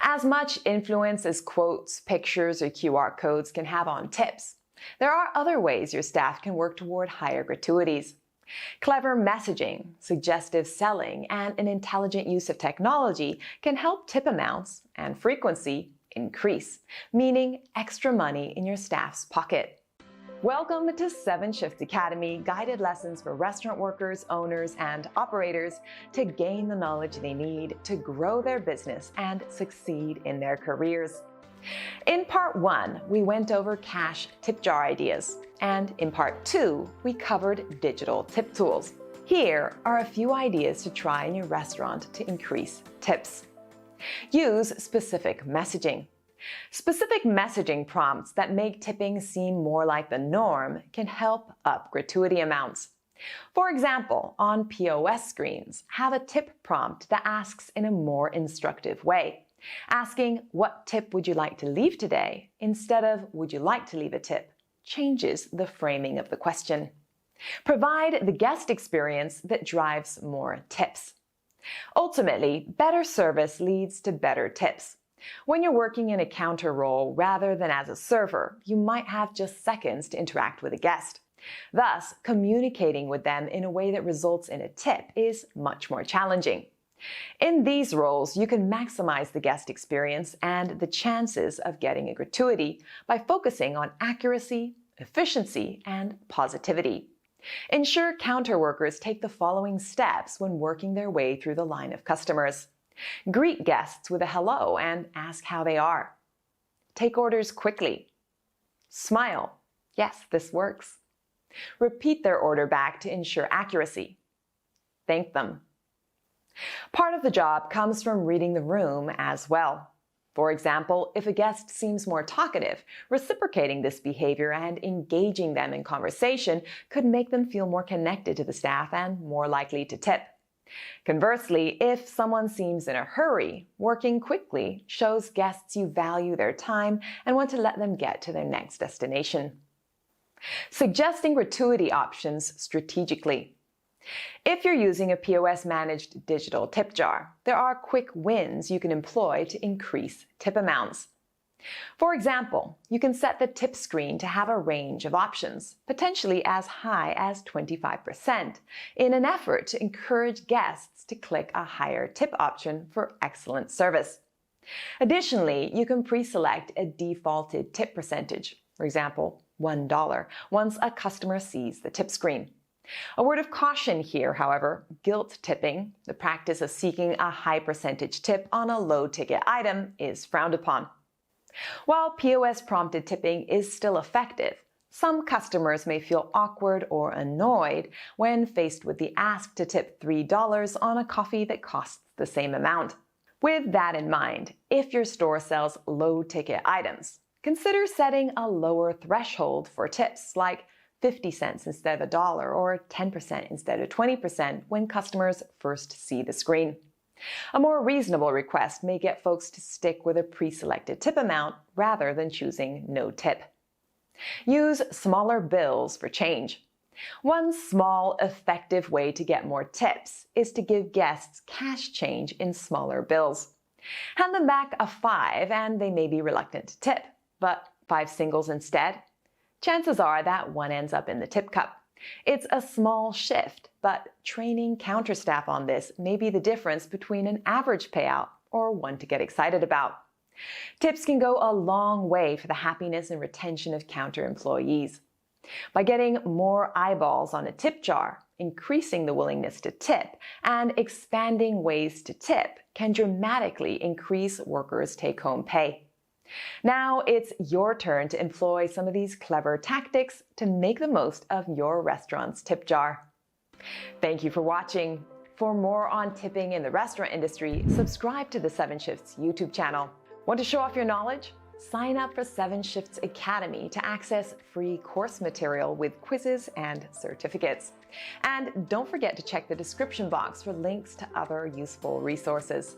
as much influence as quotes, pictures, or QR codes can have on tips, there are other ways your staff can work toward higher gratuities. Clever messaging, suggestive selling, and an intelligent use of technology can help tip amounts and frequency increase, meaning extra money in your staff's pocket. Welcome to 7shifts Academy, guided lessons for restaurant workers, owners, and operators to gain the knowledge they need to grow their business and succeed in their careers. In part 1, we went over cash tip jar ideas, and in part 2, we covered digital tip tools. Here are a few ideas to try in your restaurant to increase tips. Use specific messaging. Specific messaging prompts that make tipping seem more like the norm can help up gratuity amounts. For example, on POS screens, have a tip prompt that asks in a more instructive way, asking, "What tip would you like to leave today?" instead of "Would you like to leave a tip?" changes the framing of the question. Provide the guest experience that drives more tips. Ultimately, better service leads to better tips. When you're working in a counter role rather than as a server, you might have just seconds to interact with a guest. Thus, communicating with them in a way that results in a tip is much more challenging. In these roles, you can maximize the guest experience and the chances of getting a gratuity by focusing on accuracy, efficiency, and positivity. Ensure counter workers take the following steps when working their way through the line of customers. Greet guests with a hello and ask how they are. Take orders quickly. Smile. Yes, this works. Repeat their order back to ensure accuracy. Thank them. Part of the job comes from reading the room as well. For example, if a guest seems more talkative, reciprocating this behavior and engaging them in conversation could make them feel more connected to the staff and more likely to tip. Conversely, if someone seems in a hurry, working quickly shows guests you value their time and want to let them get to their next destination. Suggesting gratuity options strategically. If you're using a POS-managed digital tip jar, there are quick wins you can employ to increase tip amounts. For example, you can set the tip screen to have a range of options, potentially as high as 25%, in an effort to encourage guests to click a higher tip option for excellent service. Additionally, you can pre-select a defaulted tip percentage, for example, $1, once a customer sees the tip screen. A word of caution here, however, guilt tipping, the practice of seeking a high percentage tip on a low-ticket item, is frowned upon. While POS-prompted tipping is still effective, some customers may feel awkward or annoyed when faced with the ask to tip $3 on a coffee that costs the same amount. With that in mind, if your store sells low-ticket items, consider setting a lower threshold for tips, like 50 cents instead of $1 or 10% instead of 20% when customers first see the screen. A more reasonable request may get folks to stick with a pre-selected tip amount rather than choosing no tip. Use smaller bills for change. One small, effective way to get more tips is to give guests cash change in smaller bills. Hand them back a 5 and they may be reluctant to tip, but 5 singles instead? Chances are that one ends up in the tip cup. It's a small shift, but training counter staff on this may be the difference between an average payout or one to get excited about. Tips can go a long way for the happiness and retention of counter employees. By getting more eyeballs on a tip jar, increasing the willingness to tip, and expanding ways to tip can dramatically increase workers' take-home pay. Now it's your turn to employ some of these clever tactics to make the most of your restaurant's tip jar. Thank you for watching. For more on tipping in the restaurant industry, subscribe to the 7shifts YouTube channel. Want to show off your knowledge? Sign up for 7shifts Academy to access free course material with quizzes and certificates. And don't forget to check the description box for links to other useful resources.